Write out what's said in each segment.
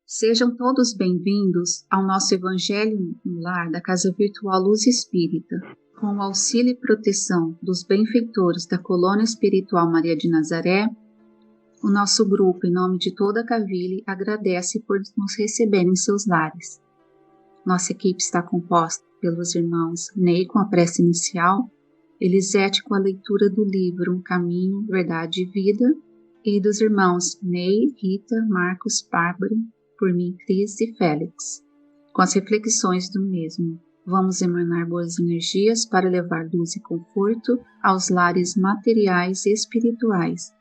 Sejam todos bem-vindos ao nosso Evangelho no Lar da Casa Virtual Luz Espírita. Com o auxílio e proteção dos benfeitores da Colônia Espiritual Maria de Nazaré, o nosso grupo, em nome de toda a Cavile, agradece por nos receber em seus lares. Nossa equipe está composta pelos irmãos Ney com a prece inicial, Elisete com a leitura do livro Um Caminho, Verdade e Vida, e dos irmãos Ney, Rita, Marcos, Bárbara, por mim, Cris e Félix. Com as reflexões do mesmo, vamos emanar boas energias para levar luz e conforto aos lares materiais e espirituais,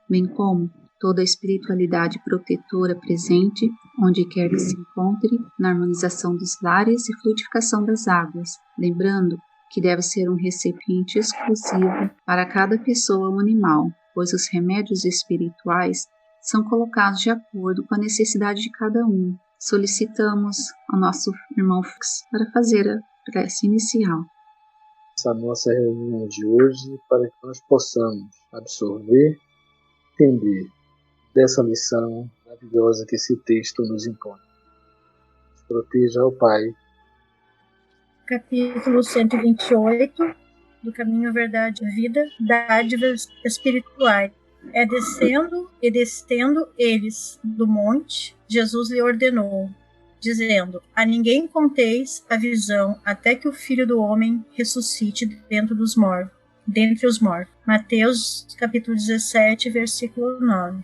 bem como toda a espiritualidade protetora presente, onde quer que se encontre, na harmonização dos lares e fluidificação das águas, lembrando que deve ser um recipiente exclusivo para cada pessoa ou animal, pois os remédios espirituais são colocados de acordo com a necessidade de cada um. Solicitamos ao nosso irmão Fux para fazer a prece inicial. Essa nossa reunião de hoje, para que nós possamos absorver, entender dessa lição maravilhosa que esse texto nos impõe. Nos proteja, ó Pai. Capítulo 128 do Caminho, Verdade e Vida, Dádivas Espirituais. É descendo e descendo eles do monte, Jesus lhe ordenou, dizendo: a ninguém conteis a visão até que o Filho do Homem ressuscite dentre os mortos. Mateus capítulo 17, versículo 9.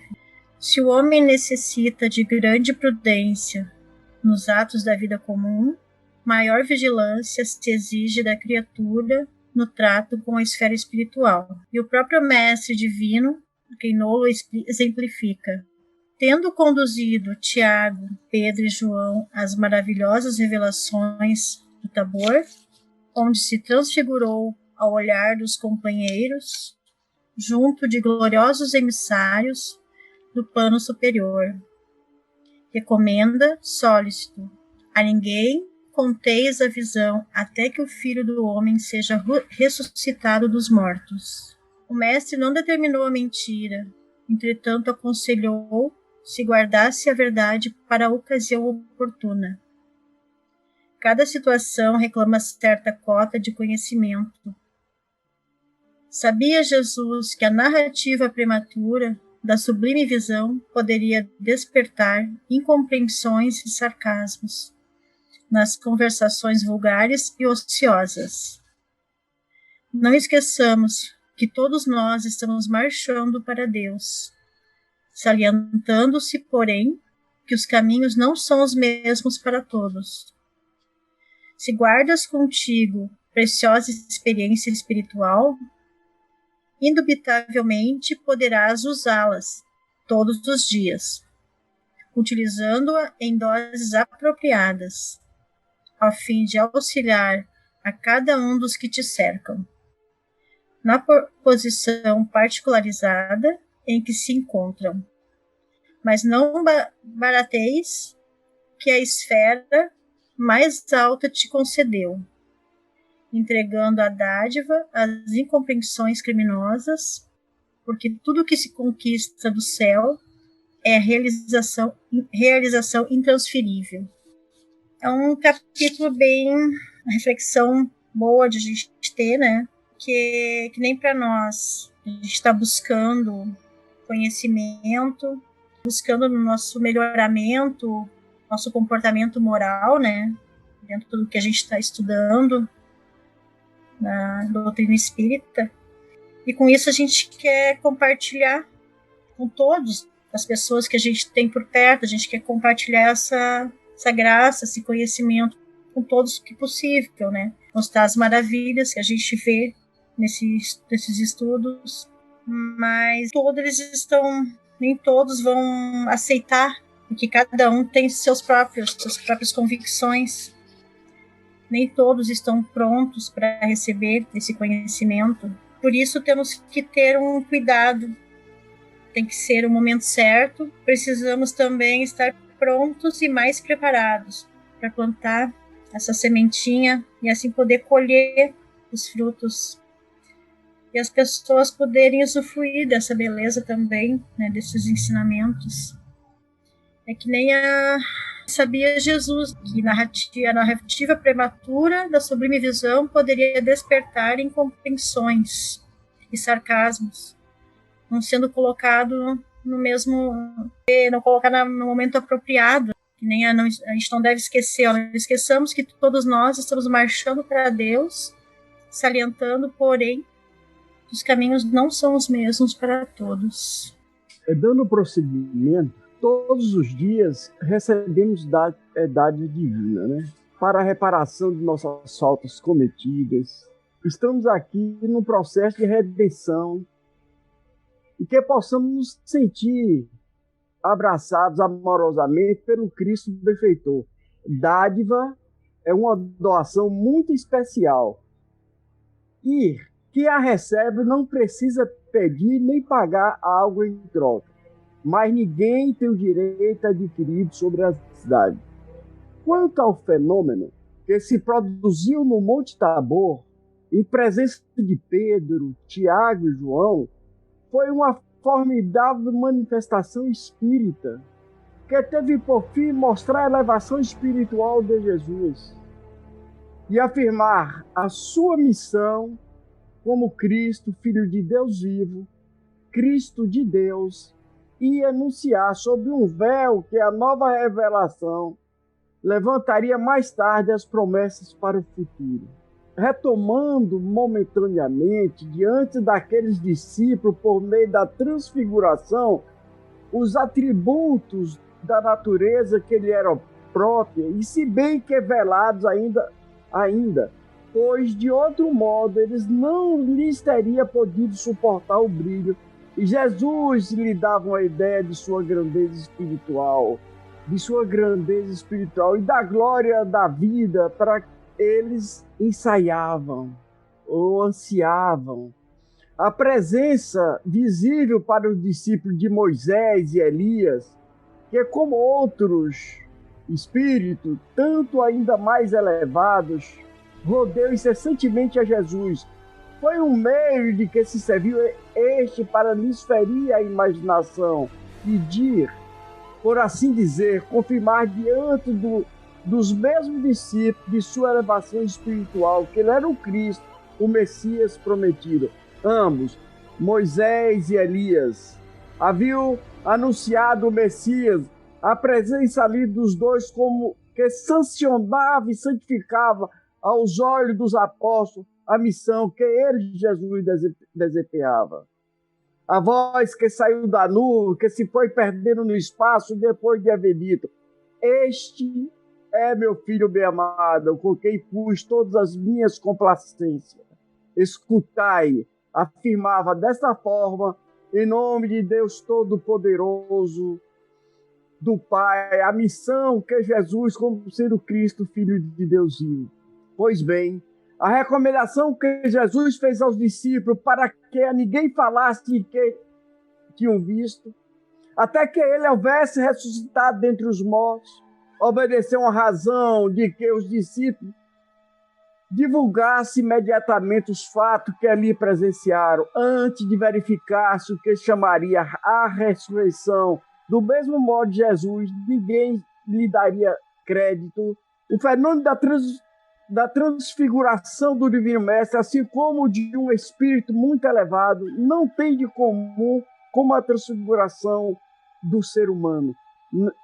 Se o homem necessita de grande prudência nos atos da vida comum, maior vigilância se exige da criatura no trato com a esfera espiritual. E o próprio Mestre Divino, quem nolo exemplifica, tendo conduzido Tiago, Pedro e João às maravilhosas revelações do Tabor, onde se transfigurou ao olhar dos companheiros, junto de gloriosos emissários do plano superior, recomenda sólicito: a ninguém conteis a visão até que o Filho do Homem seja ressuscitado dos mortos. O mestre não determinou a mentira, entretanto aconselhou se guardasse a verdade para a ocasião oportuna. Cada situação reclama certa cota de conhecimento. Sabia Jesus que a narrativa prematura da sublime visão poderia despertar incompreensões e sarcasmos nas conversações vulgares e ociosas. Não esqueçamos que todos nós estamos marchando para Deus, salientando-se, porém, que os caminhos não são os mesmos para todos. Se guardas contigo preciosa experiência espiritual, indubitavelmente poderás usá-las todos os dias, utilizando-a em doses apropriadas, a fim de auxiliar a cada um dos que te cercam, na posição particularizada em que se encontram. Mas não barateis que a esfera mais alta te concedeu, entregando a dádiva às incompreensões criminosas, porque tudo que se conquista do céu é realização intransferível. É um capítulo bem, uma reflexão boa de a gente ter, né? Que nem para nós, a gente está buscando conhecimento, buscando no nosso melhoramento, nosso comportamento moral, né? Dentro do que a gente está estudando na doutrina espírita. E com isso a gente quer compartilhar com todos as pessoas que a gente tem por perto, a gente quer compartilhar essa graça, esse conhecimento com todos que possível, né? Mostrar as maravilhas que a gente vê nesses estudos, mas nem todos vão aceitar, porque cada um tem suas próprias convicções. Nem todos estão prontos para receber esse conhecimento. Por isso temos que ter um cuidado. Tem que ser o momento certo. Precisamos também estar prontos e mais preparados para plantar essa sementinha e assim poder colher os frutos. E as pessoas poderem usufruir dessa beleza também, né, desses ensinamentos. É que nem sabia Jesus que a narrativa prematura da sublime visão poderia despertar incompreensões e sarcasmos, não sendo colocado no mesmo, não colocar no momento apropriado. Que nem a gente não deve esquecer, não esqueçamos que todos nós estamos marchando para Deus, salientando, porém, os caminhos não são os mesmos para todos. Dando prosseguimento, todos os dias recebemos dádiva divina, né? Para a reparação de nossas faltas cometidas. Estamos aqui num processo de redenção e que possamos nos sentir abraçados amorosamente pelo Cristo benfeitor. Dádiva é uma doação muito especial e quem a recebe não precisa pedir nem pagar algo em troca, mas ninguém tem o direito adquirido sobre a cidade. Quanto ao fenômeno que se produziu no Monte Tabor, em presença de Pedro, Tiago e João, foi uma formidável manifestação espírita, que teve por fim mostrar a elevação espiritual de Jesus e afirmar a sua missão como Cristo, Filho de Deus vivo, Cristo de Deus, e anunciar sob um véu que a nova revelação levantaria mais tarde as promessas para o futuro. Retomando momentaneamente, diante daqueles discípulos, por meio da transfiguração, os atributos da natureza que lhe eram própria, e se bem que velados ainda, pois de outro modo eles não lhes teria podido suportar o brilho, e Jesus lhe dava uma ideia de sua grandeza espiritual, e da glória da vida para eles ensaiavam ou ansiavam. A presença visível para os discípulos de Moisés e Elias, que como outros espíritos, tanto ainda mais elevados, rodeiam incessantemente a Jesus, foi um meio de que se serviu este para lhes ferir a imaginação e de, por assim dizer, confirmar diante dos mesmos discípulos de sua elevação espiritual, que ele era o Cristo, o Messias prometido. Ambos, Moisés e Elias, haviam anunciado o Messias, a presença ali dos dois como que sancionava e santificava aos olhos dos apóstolos a missão que ele, Jesus, desempenhava. A voz que saiu da nuvem, que se foi perdendo no espaço depois de haver dito: este é meu filho bem amado, com quem pus todas as minhas complacências. Escutai, afirmava desta forma, em nome de Deus Todo-Poderoso, do Pai, a missão que Jesus, como sendo Cristo, Filho de Deus vivo. Pois bem, a recomendação que Jesus fez aos discípulos para que a ninguém falasse que tinham visto, até que ele houvesse ressuscitado dentre os mortos, obedeceu uma razão de que os discípulos divulgassem imediatamente os fatos que ali presenciaram, antes de verificar-se o que chamaria a ressurreição. Do mesmo modo, Jesus, ninguém lhe daria crédito. O fenômeno da transfiguração do Divino Mestre, assim como de um espírito muito elevado, não tem de comum como a transfiguração do ser humano.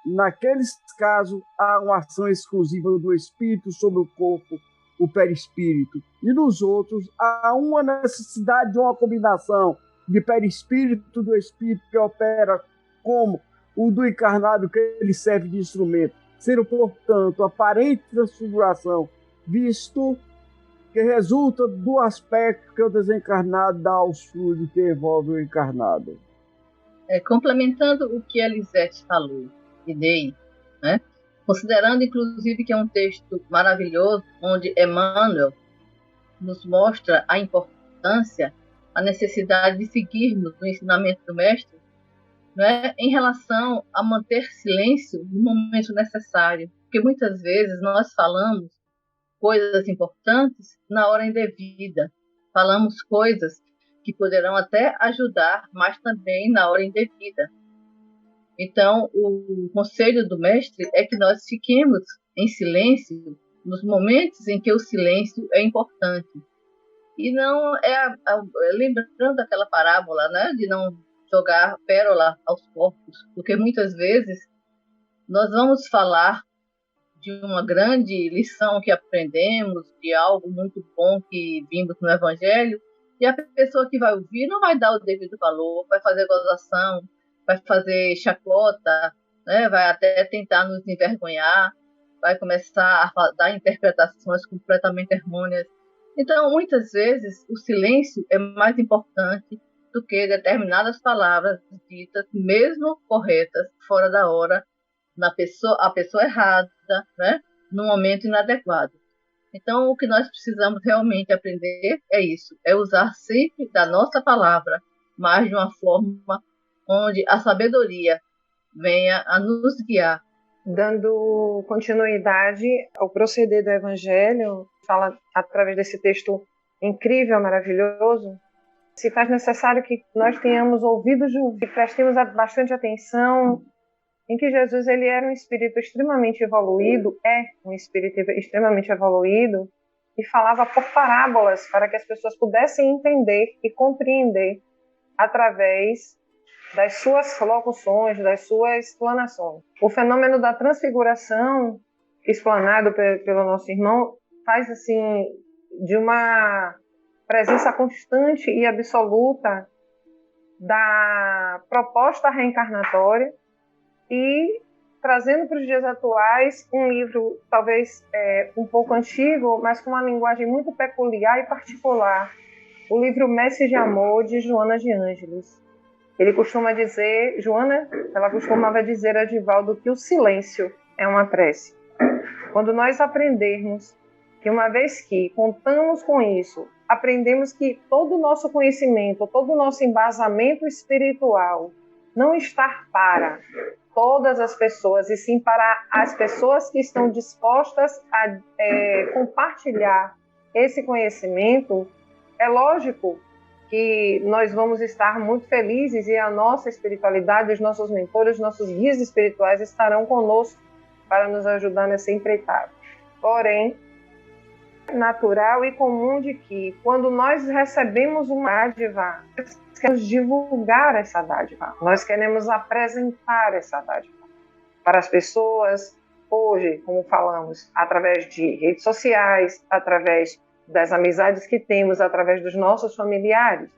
Naqueles casos, há uma ação exclusiva do espírito sobre o corpo, o perispírito. E nos outros, há uma necessidade de uma combinação de perispírito do espírito que opera como o do encarnado que ele serve de instrumento, sendo, portanto, aparente transfiguração, visto que resulta do aspecto que o desencarnado dá aos fluidos que envolvem o encarnado. Complementando o que a Elisete falou, e Ney, né? Considerando, inclusive, que é um texto maravilhoso, onde Emmanuel nos mostra a importância, a necessidade de seguirmos o ensinamento do Mestre, né, em relação a manter silêncio no momento necessário. Porque muitas vezes nós falamos coisas importantes na hora indevida. Falamos coisas que poderão até ajudar, mas também na hora indevida. Então, o conselho do mestre é que nós fiquemos em silêncio nos momentos em que o silêncio é importante. E não lembrando aquela parábola, né, de não jogar pérola aos porcos, porque muitas vezes nós vamos falar de uma grande lição que aprendemos, de algo muito bom que vimos no Evangelho, e a pessoa que vai ouvir não vai dar o devido valor, vai fazer gozação, vai fazer chacota, né? Vai até tentar nos envergonhar, vai começar a dar interpretações completamente errôneas. Então, muitas vezes, o silêncio é mais importante do que determinadas palavras ditas, mesmo corretas, fora da hora, a pessoa errada, né? No momento inadequado. Então, o que nós precisamos realmente aprender é isso, é usar sempre da nossa palavra, mas de uma forma onde a sabedoria venha a nos guiar. Dando continuidade ao proceder do Evangelho, fala através desse texto incrível, maravilhoso, se faz necessário que nós tenhamos ouvidos de ouvir, prestemos bastante atenção em que Jesus ele era um espírito extremamente evoluído, e falava por parábolas para que as pessoas pudessem entender e compreender através das suas locuções, das suas explanações. O fenômeno da transfiguração, explanado pelo nosso irmão, faz assim de uma presença constante e absoluta da proposta reencarnatória e trazendo para os dias atuais um livro talvez um pouco antigo, mas com uma linguagem muito peculiar e particular, o livro Messe de Amor, de Joana de Ângeles. Ela costumava dizer a Divaldo que o silêncio é uma prece. Quando nós aprendermos que uma vez que contamos com isso, aprendemos que todo o nosso conhecimento, todo o nosso embasamento espiritual não está para todas as pessoas, e sim para as pessoas que estão dispostas a compartilhar esse conhecimento, é lógico que nós vamos estar muito felizes e a nossa espiritualidade, os nossos mentores, os nossos guias espirituais estarão conosco para nos ajudar nessa empreitada. Porém, natural e comum de que, quando nós recebemos uma dádiva, nós queremos divulgar essa dádiva, nós queremos apresentar essa dádiva para as pessoas, hoje, como falamos, através de redes sociais, através das amizades que temos, através dos nossos familiares.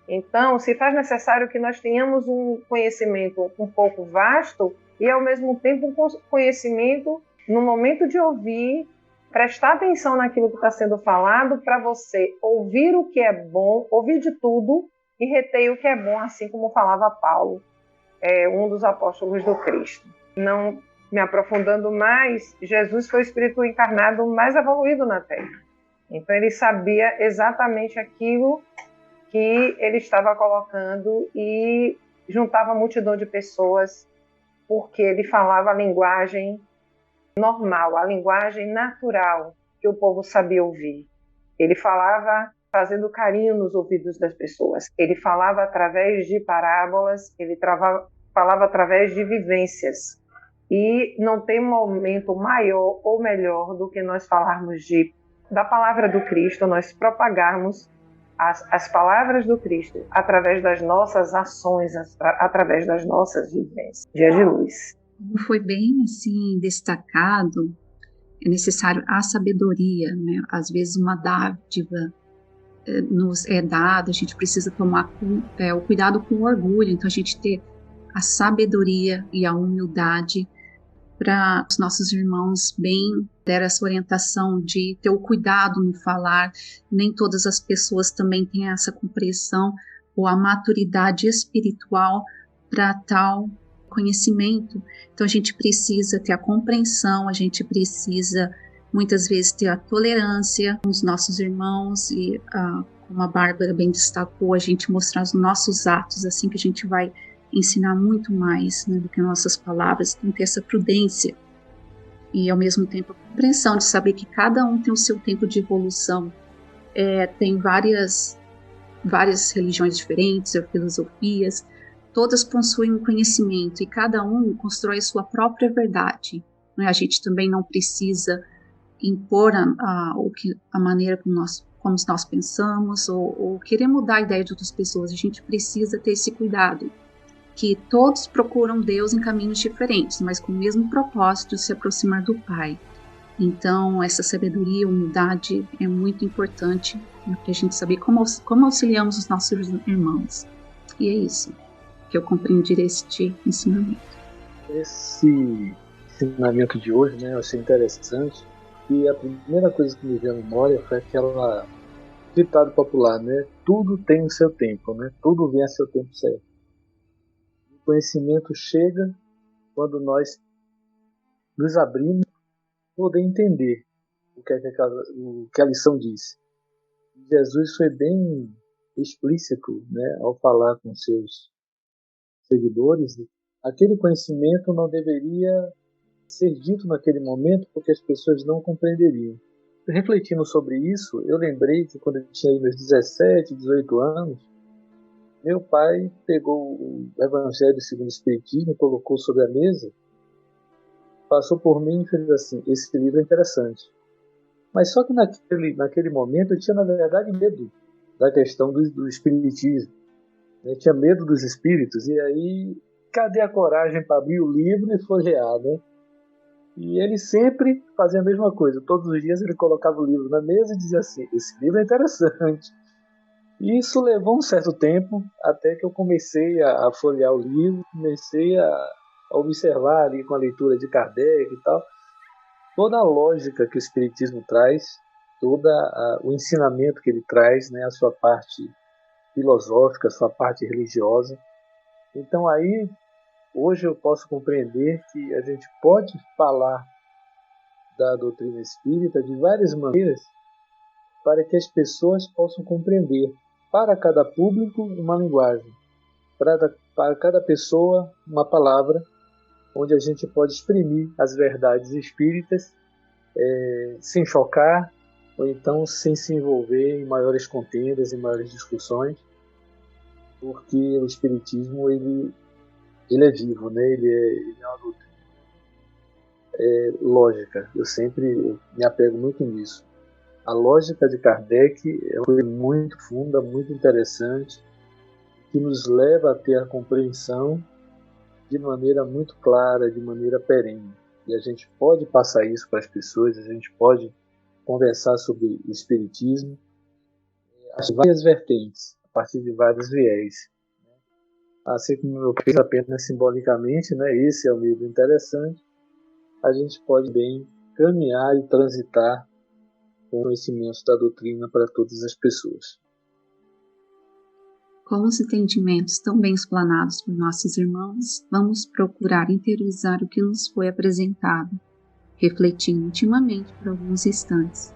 Então, se faz necessário que nós tenhamos um conhecimento um pouco vasto e, ao mesmo tempo, um conhecimento no momento de ouvir, prestar atenção naquilo que está sendo falado para você ouvir o que é bom, ouvir de tudo e reter o que é bom, assim como falava Paulo, um dos apóstolos do Cristo. Não me aprofundando mais, Jesus foi o Espírito encarnado mais evoluído na Terra. Então ele sabia exatamente aquilo que ele estava colocando e juntava a multidão de pessoas porque ele falava a linguagem normal, a linguagem natural que o povo sabia ouvir. Ele falava fazendo carinho nos ouvidos das pessoas. Ele falava através de parábolas, ele falava através de vivências. E não tem momento maior ou melhor do que nós falarmos da palavra do Cristo, nós propagarmos as palavras do Cristo através das nossas ações, através das nossas vivências. Dia de luz. Foi bem assim destacado, é necessário a sabedoria, né? Às vezes uma dádiva nos é dada, a gente precisa tomar o cuidado com o orgulho, então a gente ter a sabedoria e a humildade para os nossos irmãos bem ter essa orientação de ter o cuidado no falar. Nem todas as pessoas também têm essa compreensão ou a maturidade espiritual para tal conhecimento. Então a gente precisa ter a compreensão, a gente precisa muitas vezes ter a tolerância com os nossos irmãos e, como a Bárbara bem destacou, a gente mostrar os nossos atos, assim que a gente vai ensinar muito mais, né, do que nossas palavras, tem que ter essa prudência. e ao mesmo tempo a compreensão de saber que cada um tem o seu tempo de evolução. Tem várias religiões diferentes, filosofias, todas possuem um conhecimento e cada um constrói a sua própria verdade. Né? A gente também não precisa impor a maneira como nós pensamos ou querer mudar a ideia de outras pessoas. A gente precisa ter esse cuidado, que todos procuram Deus em caminhos diferentes, mas com o mesmo propósito de se aproximar do Pai. Então, essa sabedoria, humildade é muito importante para a gente saber como auxiliamos os nossos irmãos. E é isso que eu compreendi deste ensinamento. Esse ensinamento de hoje, né, eu achei interessante. E a primeira coisa que me veio à memória foi aquela ditado popular, né? Tudo tem o seu tempo, né? Tudo vem a seu tempo certo. O conhecimento chega quando nós nos abrimos para poder entender o que a lição diz. Jesus foi bem explícito, né, ao falar com seus seguidores. Aquele conhecimento não deveria ser dito naquele momento porque as pessoas não compreenderiam. Refletindo sobre isso, eu lembrei que quando eu tinha meus 17, 18 anos, meu pai pegou o Evangelho segundo o Espiritismo, colocou sobre a mesa, passou por mim e fez assim: esse livro é interessante. Mas só que naquele momento eu tinha, na verdade, medo da questão do Espiritismo. Eu tinha medo dos espíritos, e aí cadê a coragem para abrir o livro e folhear, né? E ele sempre fazia a mesma coisa. Todos os dias ele colocava o livro na mesa e dizia assim: esse livro é interessante. E isso levou um certo tempo, até que eu comecei a folhear o livro, comecei a observar ali com a leitura de Kardec e tal, toda a lógica que o Espiritismo traz, todo o ensinamento que ele traz, né, a sua parte filosófica, a sua parte religiosa. Então aí, hoje eu posso compreender que a gente pode falar da doutrina espírita de várias maneiras para que as pessoas possam compreender. Para cada público, uma linguagem. Para cada pessoa, uma palavra, onde a gente pode exprimir as verdades espíritas sem chocar, ou então sem se envolver em maiores contendas, em maiores discussões, porque o espiritismo ele é vivo, né? Ele é uma doutrina lógica. Eu sempre me apego muito nisso. A lógica de Kardec foi muito funda, muito interessante, que nos leva a ter a compreensão de maneira muito clara, de maneira perene. E a gente pode passar isso para as pessoas, a gente pode conversar sobre o espiritismo, as várias vertentes, a partir de vários viés. Assim como eu fiz apenas simbolicamente, né, esse é um livro interessante, a gente pode bem caminhar e transitar com o conhecimento da doutrina para todas as pessoas. Com os entendimentos tão bem explanados por nossos irmãos, vamos procurar interiorizar o que nos foi apresentado, refletindo intimamente por alguns instantes.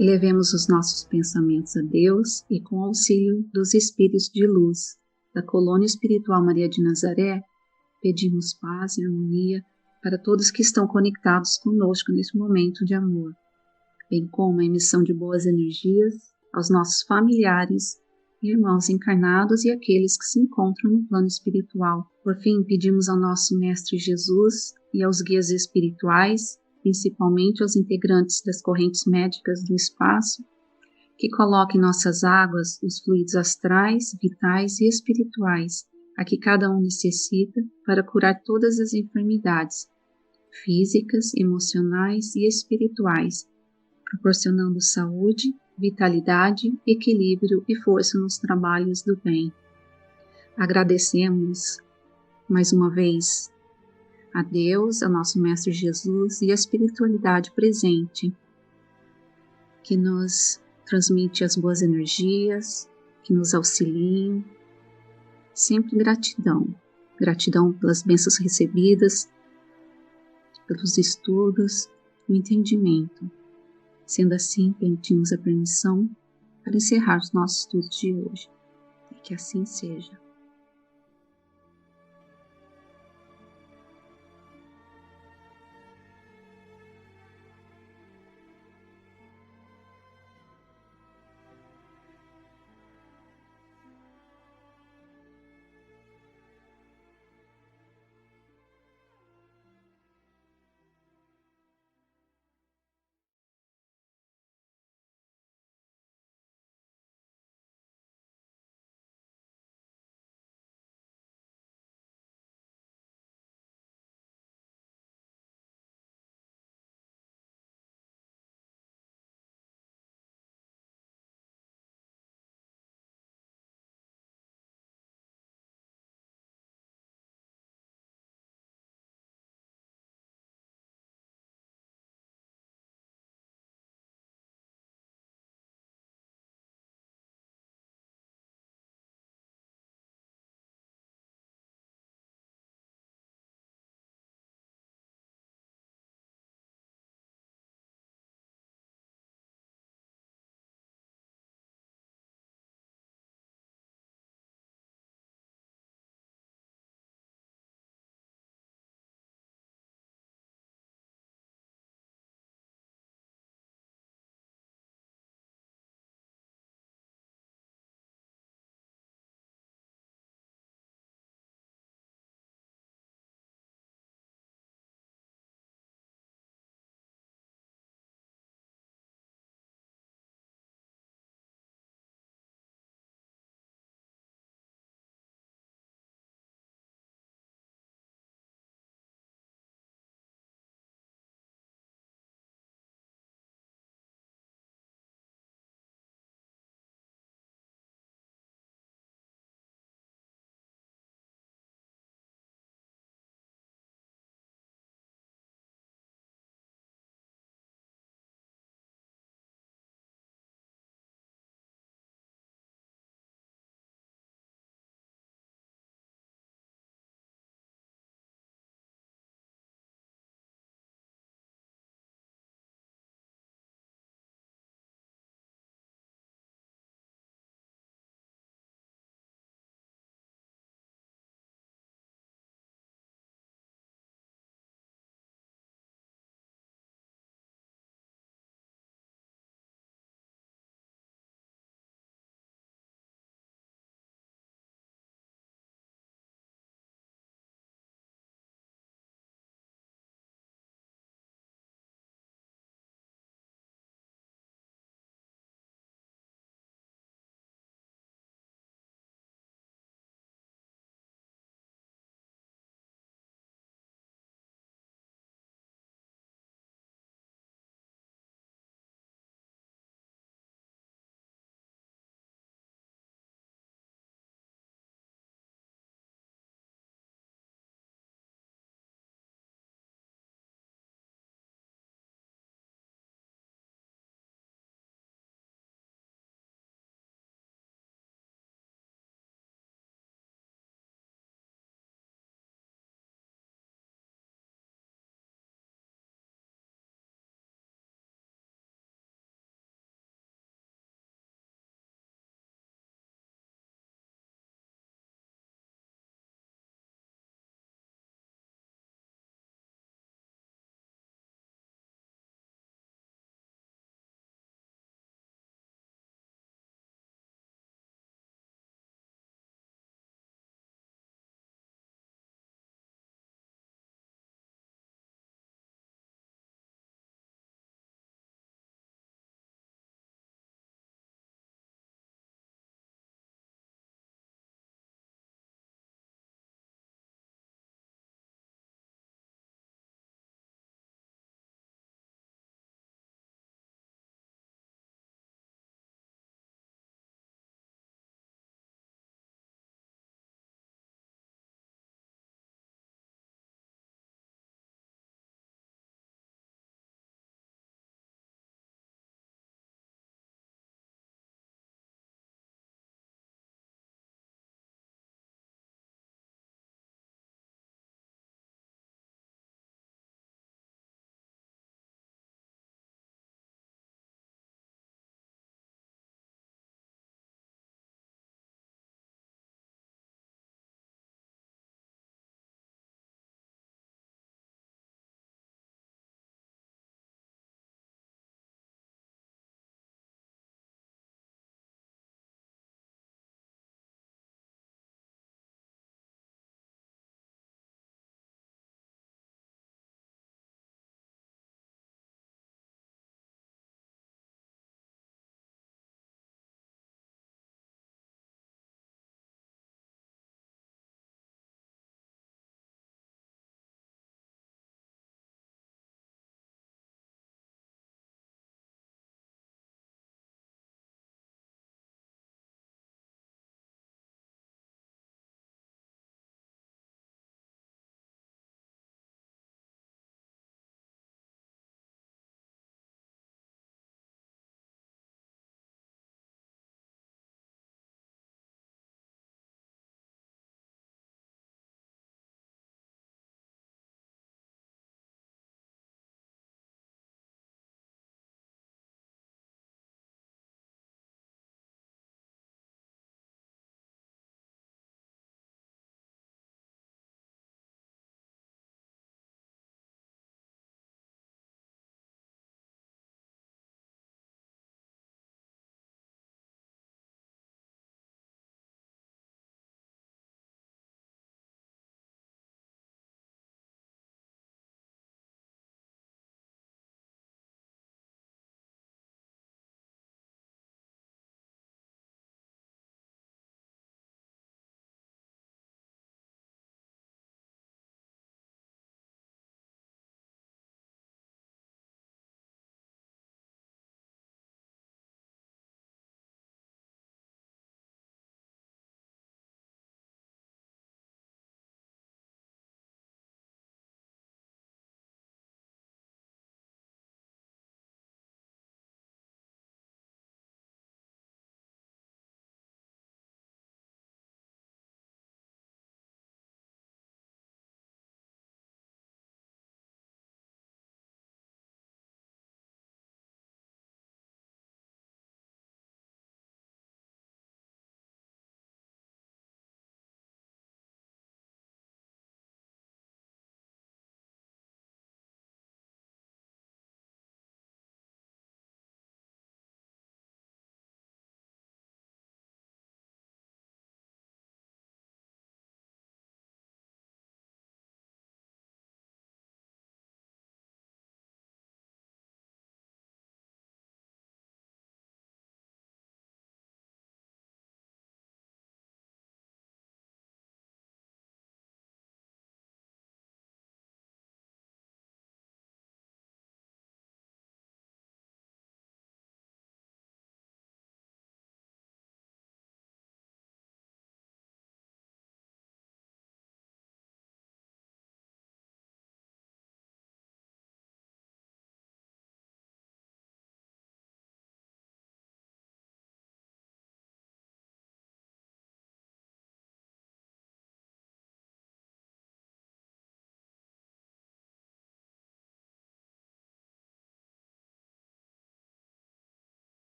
Elevemos os nossos pensamentos a Deus e, com o auxílio dos Espíritos de Luz da Colônia Espiritual Maria de Nazaré, pedimos paz e harmonia para todos que estão conectados conosco neste momento de amor, bem como a emissão de boas energias aos nossos familiares, irmãos encarnados e aqueles que se encontram no plano espiritual. Por fim, pedimos ao nosso Mestre Jesus e aos guias espirituais, principalmente aos integrantes das correntes médicas do espaço, que coloquem em nossas águas os fluidos astrais, vitais e espirituais, a que cada um necessita para curar todas as enfermidades, físicas, emocionais e espirituais, proporcionando saúde, vitalidade, equilíbrio e força nos trabalhos do bem. Agradecemos mais uma vez a Deus, ao nosso Mestre Jesus e a espiritualidade presente, que nos transmite as boas energias, que nos auxiliam. Sempre gratidão. Gratidão pelas bênçãos recebidas, pelos estudos, o entendimento. Sendo assim, pedimos a permissão para encerrar os nossos estudos de hoje. E que assim seja.